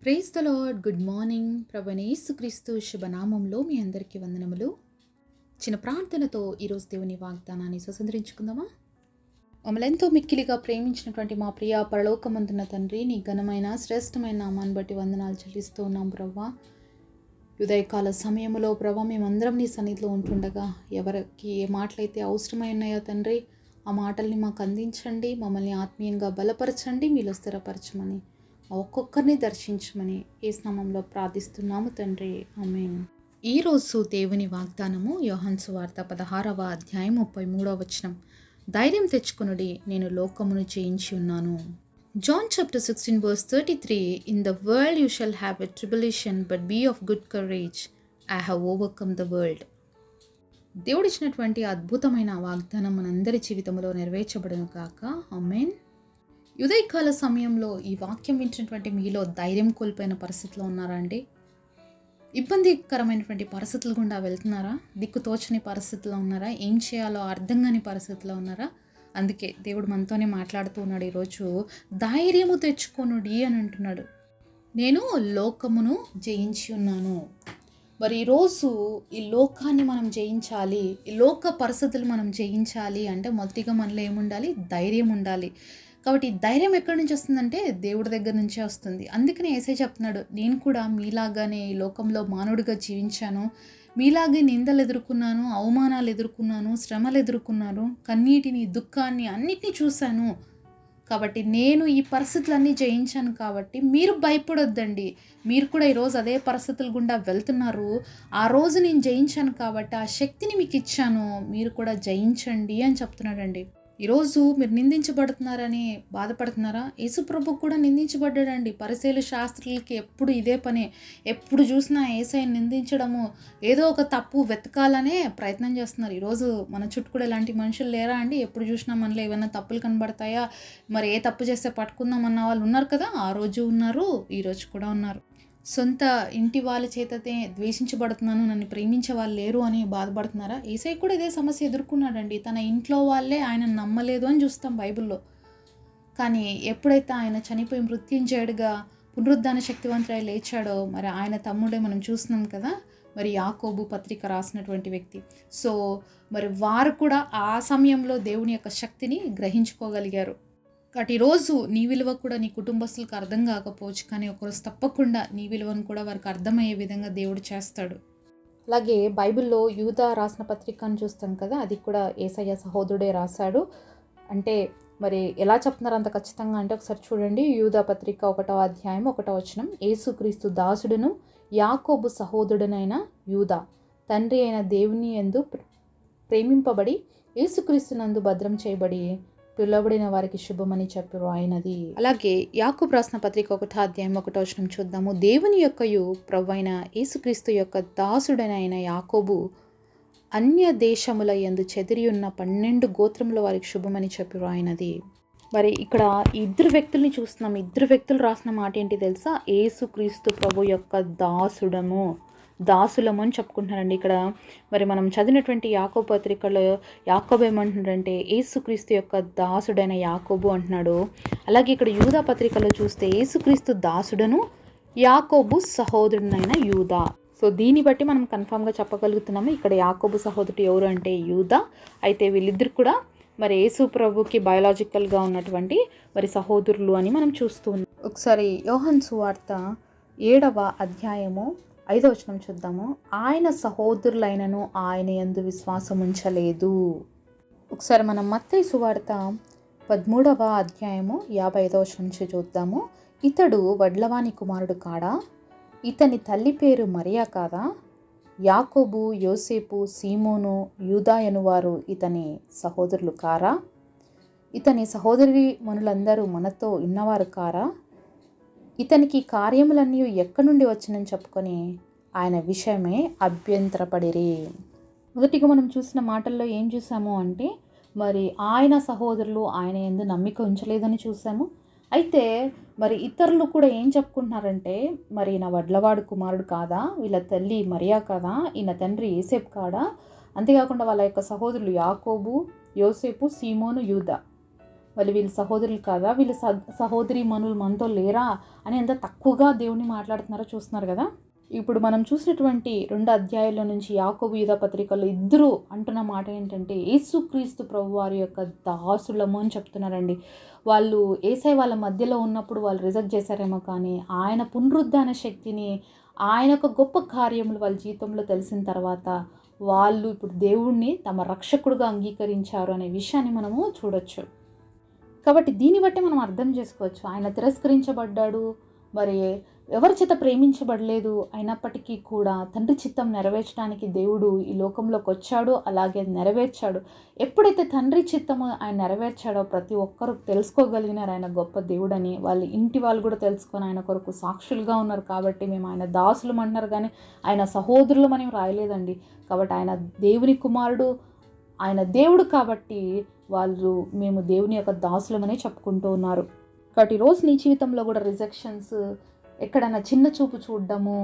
Praise the lord. Good morning. ప్రభువైన యేసుక్రీస్తు శుభనామంలో మీ అందరికీ వందనములు. చిన్న ప్రార్థనతో ఈరోజు దేవుని వాగ్దానాన్ని స్వతంత్రించుకుందామా? మమ్మల్ని ఎంతో మిక్కిలిగా ప్రేమించినటువంటి మా ప్రియ పరలోకమందున్న తండ్రి, నీ ఘనమైన శ్రేష్టమైన నామాన్ని బట్టి వందనాలు చెల్లిస్తూ ఉన్నాం ప్రభా. ఉదయకాల సమయంలో ప్రభా మేమందరం నీ సన్నిధిలో ఉంటుండగా ఎవరికి ఏ మాటలైతే అవసరమై ఉన్నాయో తండ్రి, ఆ మాటల్ని మాకు అందించండి. మమ్మల్ని ఆత్మీయంగా బలపరచండి, మీలో స్థిరపరచమని, ఒక్కొక్కరిని దర్శించమని యేసు నామములో ప్రార్థిస్తున్నాము తండ్రి, ఆమేన్. ఈరోజు దేవుని వాగ్దానము యోహాను సువార్త 16వ అధ్యాయం 33వ వచనం. ధైర్యం తెచ్చుకొనుడి, నేను లోకమును జయించి ఉన్నాను. John chapter 16 verse 33. In the world you shall have a tribulation, but be of good courage. I have overcome the world. దేవుడిచ్చినటువంటి అద్భుతమైన వాగ్దానం మనందరి జీవితంలో నెరవేర్చబడును కాక, ఆమేన్. ఉదయకాల సమయంలో ఈ వాక్యం వింటున్నటువంటి మీలో ధైర్యం కోల్పోయిన పరిస్థితిలో ఉన్నారా అండి? ఇబ్బందికరమైనటువంటి పరిస్థితులు గుండా వెళ్తున్నారా? దిక్కుతోచని పరిస్థితిలో ఉన్నారా? ఏం చేయాలో అర్థం కాని పరిస్థితిలో ఉన్నారా? అందుకే దేవుడు మనతోనే మాట్లాడుతూ ఉన్నాడు ఈరోజు. ధైర్యము తెచ్చుకొనుడి అని అంటున్నాడు. నేను లోకమును జయించి ఉన్నాను. మరి ఈరోజు ఈ లోకాన్ని మనం జయించాలి, ఈ లోక పరిస్థితులు మనం జయించాలి అంటే మొదటిగా మనలో ఏముండాలి? ధైర్యం ఉండాలి. కాబట్టి ధైర్యం ఎక్కడి నుంచి వస్తుందంటే దేవుడి దగ్గర నుంచే వస్తుంది. అందుకనే యేసయ్య చెప్తున్నాడు, నేను కూడా మీలాగానే ఈ లోకంలో మానవుడిగా జీవించాను, మీలాగే నిందలు ఎదుర్కొన్నాను, అవమానాలు ఎదుర్కొన్నాను, శ్రమలు ఎదుర్కొన్నాను, కన్నీటిని, దుఃఖాన్ని అన్నిటినీ చూశాను. కాబట్టి నేను ఈ పరిస్థితులన్నీ జయించాను. కాబట్టి మీరు భయపడొద్దండి. మీరు కూడా ఈరోజు అదే పరిస్థితుల గుండా వెళ్తున్నారు. ఆ రోజు నేను జయించాను కాబట్టి ఆ శక్తిని మీకు ఇచ్చాను, మీరు కూడా జయించండి అని చెప్తున్నాడండి. ఈరోజు మీరు నిందించబడుతున్నారని బాధపడుతున్నారా? యేసుప్రభు కూడా నిందించబడ్డాడండి. పరిసయ్యులు, శాస్త్రులకి ఎప్పుడు ఇదే పనే. ఎప్పుడు చూసినా యేసయ్యని నిందించడము, ఏదో ఒక తప్పు వెతకాలనే ప్రయత్నం చేస్తున్నారు. ఈరోజు మన చుట్టూ కూడా ఇలాంటి మనుషులు లేరా అండి? ఎప్పుడు చూసినా మనలో ఏమైనా తప్పులు కనబడతాయా, మరి ఏ తప్పు చేస్తే పట్టుకుందాం అన్న వాళ్ళు ఉన్నారు కదా. ఆ రోజు ఉన్నారు, ఈరోజు కూడా ఉన్నారు. సొంత ఇంటి వాళ్ళ చేతనే ద్వేషించబడుతున్నాను, నన్ను ప్రేమించే వాళ్ళు లేరు అని బాధపడుతున్నారా? యేసయ్య కూడా ఇదే సమస్య ఎదుర్కొన్నాడండి. తన ఇంట్లో వాళ్ళే ఆయన నమ్మలేదు అని చూస్తాం బైబిల్లో. కానీ ఎప్పుడైతే ఆయన చనిపోయి మృత్యుంజయుడిగా పునరుద్ధాన శక్తివంతుడై లేచాడో, మరి ఆయన తమ్ముడే మనం చూస్తున్నాం కదా, మరి యాకోబు పత్రిక రాసినటువంటి వ్యక్తి. సో మరి వారు కూడా ఆ సమయంలో దేవుని యొక్క శక్తిని గ్రహించుకోగలిగారు. కాబట్టి ఈరోజు నీ విలువ కూడా నీ కుటుంబస్తులకు అర్థం కాకపోవచ్చు, కానీ ఒకరోజు తప్పకుండా నీ విలువను కూడా వారికి అర్థమయ్యే విధంగా దేవుడు చేస్తాడు. అలాగే బైబిల్లో యూదా రాసిన పత్రికను చూస్తాం కదా, అది కూడా యేసయ్య సహోదరుడే రాశాడు. అంటే మరి ఎలా చెప్తున్నారు అంత ఖచ్చితంగా అంటే ఒకసారి చూడండి. యూదా పత్రిక 1వ అధ్యాయం 1వ వచనం. యేసుక్రీస్తు దాసుడును యాకోబు సహోదరుడనైన యూదా, తండ్రి అయిన దేవుని యందు ప్రేమింపబడి యేసుక్రీస్తునందు భద్రం చేయబడి పిలువబడిన వారికి శుభమని చెప్పారు ఆయనది. అలాగే యాకోబు రాసిన పత్రిక 1వ అధ్యాయం 1వ వచనం చూద్దాము. దేవుని యొక్కయు ప్రభువైన యేసుక్రీస్తు యొక్క దాసుడైన యాకోబు అన్య దేశముల యందు చెదిరి ఉన్న 12 గోత్రముల వారికి శుభమని చెప్పారు ఆయనది. మరి ఇక్కడ ఇద్దరు వ్యక్తుల్ని చూస్తున్నాం. ఇద్దరు వ్యక్తులు రాసిన మాట ఏంటి తెలుసా? యేసుక్రీస్తు ప్రభు యొక్క దాసులము అని చెప్పుకుంటున్నారండి. ఇక్కడ మరి మనం చదివినటువంటి యాకోబు పత్రికలో యాకోబు ఏమంటున్నాడంటే యేసుక్రీస్తు యొక్క దాసుడైన యాకోబు అంటున్నాడు. అలాగే ఇక్కడ యూదా పత్రికలో చూస్తే యేసుక్రీస్తు దాసుడను యాకోబు సహోదరుడైన యూదా. సో దీన్ని బట్టి మనం కన్ఫామ్గా చెప్పగలుగుతున్నాము ఇక్కడ యాకోబు సహోదరుడు ఎవరు అంటే యూదా. అయితే వీళ్ళిద్దరు కూడా మరి యేసు ప్రభుకి బయోలాజికల్గా ఉన్నటువంటి మరి సహోదరులు అని మనం చూస్తూ ఉన్నాం. ఒకసారి యోహాను సువార్త 7వ అధ్యాయము 5వ వచనం చూద్దాము. ఆయన సహోదరులైనను ఆయన యందు విశ్వాసం ఉంచలేదు. ఒకసారి మనం మత్తయి సువార్త 13వ అధ్యాయము 55వ వచనం నుంచి చూద్దాము. ఇతడు వడ్లవాని కుమారుడు కాడా? ఇతని తల్లి పేరు మరియా కాదా? యాకోబు, యోసేపు, సీమోను, యూదా అనువారు ఇతని సహోదరులు కారా? ఇతని సహోదరి మనులందరూ మనతో ఉన్నవారు కారా? ఇతనికి కార్యములన్నీ ఎక్కడి నుండి వచ్చినని చెప్పుకొని ఆయన విషయమే అభ్యంతరపడిరి. మొదటిగా మనం చూసిన మాటల్లో ఏం చూసాము అంటే మరి ఆయన సహోదరులు ఆయన యందు నమ్మిక ఉంచలేదని చూసాము. అయితే మరి ఇతరులు కూడా ఏం చెప్పుకుంటున్నారంటే మరి ఈయన వడ్లవాడు కుమారుడు కాదా, వీళ్ళ తల్లి మరియా కాదా, ఈయన తండ్రి యేసేపు కాడా, అంతేకాకుండా వాళ్ళ యొక్క సహోదరులు యాకోబు, యోసేపు, సీమోను, యూదా. వాళ్ళు వీళ్ళు సహోదరులు కాదా, వీళ్ళు సహోదరి మనులు మనతో లేరా అని ఎంత తక్కువగా దేవుని మాట్లాడుతున్నారో చూస్తున్నారు కదా. ఇప్పుడు మనం చూసినటువంటి 2 అధ్యాయాల నుంచి యాకోబు యూదా పత్రికల్లో ఇద్దరు అంటున్న మాట ఏంటంటే యేసుక్రీస్తు ప్రభు వారి యొక్క దాసులము అని చెప్తున్నారండి. వాళ్ళు యేసయ్య వాళ్ళ మధ్యలో ఉన్నప్పుడు వాళ్ళు రిజెక్ట్ చేశారేమో, కానీ ఆయన పునరుద్ధాన శక్తిని, ఆయన యొక్క గొప్ప కార్యములు వాళ్ళ జీవితంలో తెలిసిన తర్వాత వాళ్ళు ఇప్పుడు దేవుణ్ణి తమ రక్షకుడుగా అంగీకరించారు అనే విషయాన్ని మనము చూడొచ్చు. కాబట్టి దీన్ని బట్టి మనం అర్థం చేసుకోవచ్చు, ఆయన తిరస్కరించబడ్డాడు, మరి ఎవరి చేత ప్రేమించబడలేదు, అయినప్పటికీ కూడా తండ్రి చిత్తం నెరవేర్చడానికి దేవుడు ఈ లోకంలోకి వచ్చాడు, అలాగే నెరవేర్చాడు. ఎప్పుడైతే తండ్రి చిత్తము ఆయన నెరవేర్చాడో ప్రతి ఒక్కరు తెలుసుకోగలిగినారు ఆయన గొప్ప దేవుడని. వాళ్ళ ఇంటి వాళ్ళు కూడా తెలుసుకొని ఆయన కొరకు సాక్షులుగా ఉన్నారు. కాబట్టి మేము ఆయన దాసులం అంటున్నారు, కానీ ఆయన సహోదరులమని రాయలేదండి. కాబట్టి ఆయన దేవుని కుమారుడు, ఆయన దేవుడు, కాబట్టి వాళ్ళు మేము దేవుని యొక్క దాసులమని చెప్పుకుంటూ ఉన్నారు. కాబట్టి ఈరోజు నీ జీవితంలో కూడా రిజెక్షన్స్, ఎక్కడైనా చిన్న చూపు చూడడము,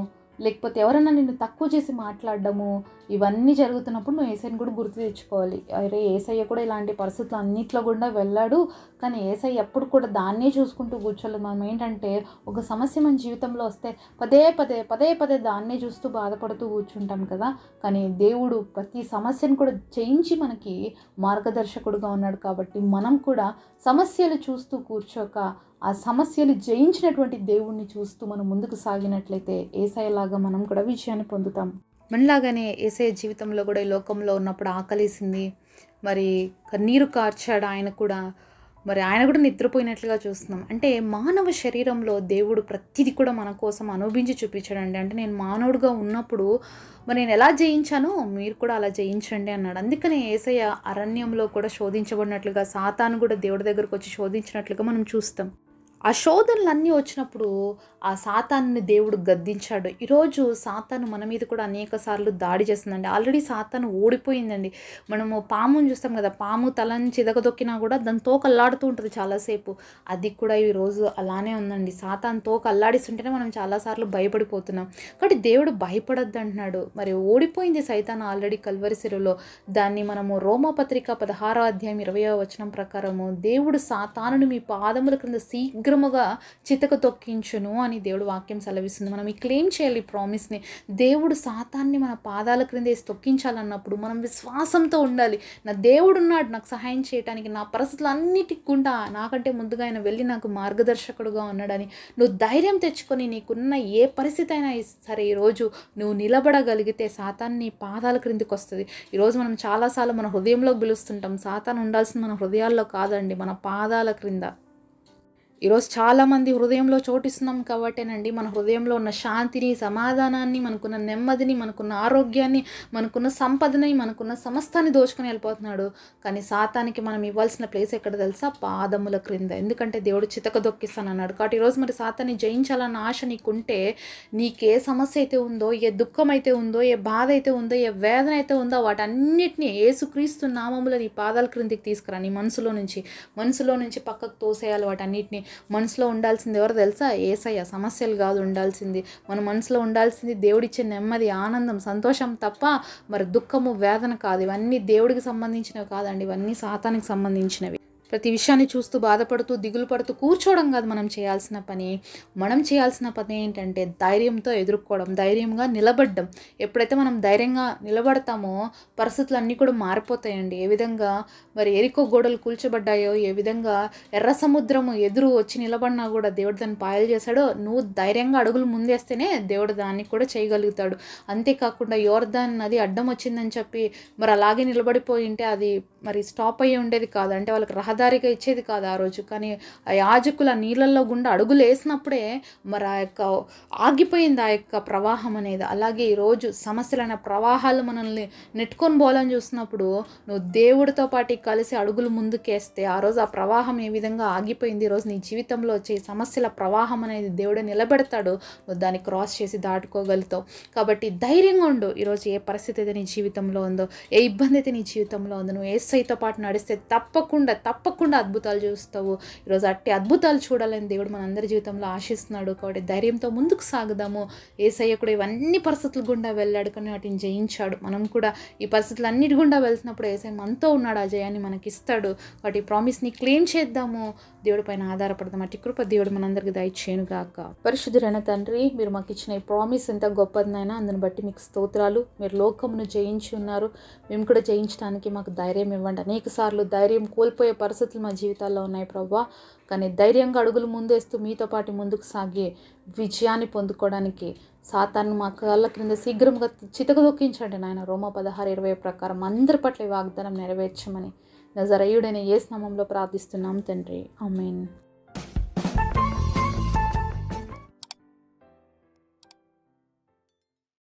లేకపోతే ఎవరైనా నిన్ను తక్కువ చేసి మాట్లాడడము, ఇవన్నీ జరుగుతున్నప్పుడు నువ్వు యేసయ్యని కూడా గుర్తు తెచ్చుకోవాలి. అరే యేసయ్య కూడా ఇలాంటి పరిస్థితులు అన్నిట్లో కూడా వెళ్ళాడు, కానీ యేసయ్య ఎప్పుడు కూడా దాన్నే చూసుకుంటూ కూర్చోలేదు. మనం ఏంటంటే ఒక సమస్య మన జీవితంలో వస్తే పదే పదే పదే పదే దాన్నే చూస్తూ బాధపడుతూ కూర్చుంటాం కదా. కానీ దేవుడు ప్రతి సమస్యను కూడా జయించి మనకి మార్గదర్శకుడుగా ఉన్నాడు. కాబట్టి మనం కూడా సమస్యలు చూస్తూ కూర్చోక ఆ సమస్యలు జయించినటువంటి దేవుణ్ణి చూస్తూ మనం ముందుకు సాగినట్లయితే యేసయ్యలాగా మనం కూడా విజయాన్ని పొందుతాం. మనలాగానే యేసయ్య జీవితంలో కూడా ఈ లోకంలో ఉన్నప్పుడు ఆకలేసింది, మరి కన్నీరు కార్చాడు ఆయన కూడా, మరి ఆయన కూడా నిద్రపోయినట్లుగా చూస్తున్నాం. అంటే మానవ శరీరంలో దేవుడు ప్రతిదీ కూడా మన కోసం అనుభవించి చూపించాడండి. అంటే నేను మానవుడిగా ఉన్నప్పుడు మరి నేను ఎలా జయించానో మీరు కూడా అలా జయించండి అన్నాడు. అందుకనే యేసయ్య అరణ్యంలో కూడా శోధించబడినట్లుగా, సాతాను కూడా దేవుడి దగ్గరకు వచ్చి శోధించినట్లుగా మనం చూస్తాం. ఆ శోధనలన్నీ వచ్చినప్పుడు ఆ సాతాన్ని దేవుడు గద్దించాడు. ఈరోజు సాతాను మన మీద కూడా అనేక సార్లు దాడి చేస్తుందండి. ఆల్రెడీ సాతాను ఓడిపోయిందండి. మనము పాముని చూస్తాం కదా, పాము తలని చిదకదొక్కినా కూడా దాని తోక అల్లాడుతూ ఉంటుంది చాలాసేపు. అది కూడా ఈరోజు అలానే ఉందండి. సాతాను తోక అల్లాడిస్తుంటేనే మనం చాలాసార్లు భయపడిపోతున్నాం. కాబట్టి దేవుడు భయపడొద్దు అంటున్నాడు. మరి ఓడిపోయింది సైతాను ఆల్రెడీ కల్వరి శిలువలో. దాన్ని మనము రోమాపత్రిక 16వ అధ్యాయం 20వ వచనం ప్రకారము దేవుడు సాతానుని మీ పాదముల క్రింద శీఘ్రముగా చితక తొక్కించును అని దేవుడు వాక్యం సెలవిస్తుంది. మనం ఈ క్లెయిమ్ చేయాలి ప్రామిస్ని. దేవుడు సాతాన్ని మన పాదాల క్రింద వేసి తొక్కించాలన్నప్పుడు మనం విశ్వాసంతో ఉండాలి. నా దేవుడు ఉన్నాడు నాకు సహాయం చేయడానికి, నా పరిస్థితులు అన్నిటికి కూడా నాకంటే ముందుగా ఆయన వెళ్ళి నాకు మార్గదర్శకుడుగా ఉన్నాడని నువ్వు ధైర్యం తెచ్చుకొని నీకున్న ఏ పరిస్థితి అయినా సరే ఈరోజు నువ్వు నిలబడగలిగితే సాతాన్ని నీ పాదాల క్రిందికి వస్తుంది. ఈరోజు మనం చాలాసార్లు మన హృదయంలో పిలుస్తుంటాం. సాతాను ఉండాల్సింది మన హృదయాల్లో కాదండి, మన పాదాల క్రింద. ఈరోజు చాలామంది హృదయంలో చోటిస్తున్నాం కాబట్టేనండి మన హృదయంలో ఉన్న శాంతిని, సమాధానాన్ని, మనకున్న నెమ్మదిని, మనకున్న ఆరోగ్యాన్ని, మనకున్న సంపదని, మనకున్న సమస్తాన్ని దోచుకొని వెళ్ళిపోతున్నాడు. కానీ సాతానికి మనం ఇవ్వాల్సిన ప్లేస్ ఎక్కడ తెలుసా? పాదముల క్రింద. ఎందుకంటే దేవుడు చితక దొక్కిస్తానన్నాడు. కాబట్టి ఈరోజు మరి సాతాన్ని జయించాలన్న ఆశ నీకుంటే, నీకే సమస్య అయితే ఉందో, ఏ దుఃఖం అయితే ఉందో, ఏ బాధ అయితే ఉందో, ఏ వేదన అయితే ఉందో, వాటన్నిటిని యేసుక్రీస్తు నామములో నీ పాదాల క్రిందికి తీసుకురా. నీ మనసులో నుంచి పక్కకు తోసేయాలి వాటన్నిటిని. మనసులో ఉండాల్సింది ఎవరు తెలుసా? యేసయ్య. సమస్యలు కాదు ఉండాల్సింది. మన మనసులో ఉండాల్సింది దేవుడిచ్చే నెమ్మది, ఆనందం, సంతోషం తప్ప మరి దుఃఖము, వేదన కాదు. ఇవన్నీ దేవుడికి సంబంధించినవి కాదండి, ఇవన్నీ సాతానికి సంబంధించినవి. ప్రతి విషయాన్ని చూస్తూ బాధపడుతూ దిగులు పడుతూ కూర్చోవడం కాదు మనం చేయాల్సిన పని. మనం చేయాల్సిన పని ఏంటంటే ధైర్యంతో ఎదుర్కోవడం, ధైర్యంగా నిలబడడం. ఎప్పుడైతే మనం ధైర్యంగా నిలబడతామో పరిస్థితులు అన్నీ కూడా మారిపోతాయండి. ఏ విధంగా మరి ఎరికో గోడలు కూల్చబడ్డాయో, ఏ విధంగా ఎర్ర సముద్రము ఎదురు వచ్చి నిలబడినా కూడా దేవుడు దాన్ని పాయలు చేశాడో, నువ్వు ధైర్యంగా అడుగులు ముందేస్తేనే దేవుడు దాన్ని కూడా చేయగలుగుతాడు. అంతేకాకుండా యోర్దాన్ నది అడ్డం వచ్చిందని చెప్పి మరి అలాగే నిలబడిపోయి ఉంటే అది మరి స్టాప్ అయ్యి ఉండేది కాదు. అంటే వాళ్ళకి రహదారిగా ఇచ్చేది కాదు ఆ రోజు. కానీ ఆ యాజకులు ఆ నీళ్ళల్లో గుండా అడుగులు వేసినప్పుడే మరి ఆగిపోయింది ఆ యొక్క ప్రవాహం అనేది. అలాగే ఈరోజు సమస్యలైన ప్రవాహాలు మనల్ని నెట్టుకొని పోవాలని చూసినప్పుడు నువ్వు దేవుడితో పాటు కలిసి అడుగులు ముందుకేస్తే ఆ రోజు ఆ ప్రవాహం ఏ విధంగా ఆగిపోయింది. ఈరోజు నీ జీవితంలో వచ్చే సమస్యల ప్రవాహం అనేది దేవుడే నిలబెడతాడు. నువ్వు దాన్ని క్రాస్ చేసి దాటుకోగలుగుతావు. కాబట్టి ధైర్యంగా ఉండు. ఈరోజు ఏ పరిస్థితి అయితే నీ జీవితంలో ఉందో, ఏ ఇబ్బంది అయితే నీ జీవితంలో ఉందో, నువ్వు యేసయ్యతో పాటు నడిస్తే తప్పకుండా తప్పకుండా అద్భుతాలు చూస్తావు. ఈరోజు అట్టి అద్భుతాలు చూడాలని దేవుడు మనందరి జీవితంలో ఆశిస్తున్నాడు. కాబట్టి ధైర్యంతో ముందుకు సాగుదాము. యేసయ్య కూడా ఇవన్నీ పరిస్థితుల గుండా వెళ్ళాడు, కానీ వాటిని జయించాడు. మనం కూడా ఈ పరిస్థితులు అన్నిటి గుండా వెళ్తున్నప్పుడు యేసయ్య మనతో ఉన్నాడు, ఆ జయాన్ని మనకి ఇస్తాడు. వాటి ప్రామిస్ని క్లెయిమ్ చేద్దాము, దేవుడి పైన ఆధారపడదాం. అట్టి కృప దేవుడు మనందరికి దయచేయునుగాక. పరిశుద్ధుడైన తండ్రి, మీరు మాకు ఇచ్చిన ఈ ప్రామిస్ ఎంత గొప్పదినైనా అందుని బట్టి మీకు స్తోత్రాలు. మీరు లోకమును జయించి ఉన్నారు, మేము కూడా జయించడానికి మాకు ధైర్యం ఇవ్వండి. అనేక సార్లు ధైర్యం కోల్పోయే పరిస్థితులు మా జీవితాల్లో ఉన్నాయి ప్రభువా, కానీ ధైర్యంగా అడుగులు ముందేస్తూ మీతో పాటు ముందుకు సాగి విజయాన్ని పొందుకోవడానికి సాతాను మా కాళ్ళ క్రింద శీఘ్రంగా చితకదొక్కించండి నాయన. రోమా 16:20 ప్రకారం అందరి పట్ల ఈ వాగ్దానం నెరవేర్చమని నజరేయుడైన యేసు నామములో ప్రార్థిస్తున్నాం తండ్రి, ఆమేన్.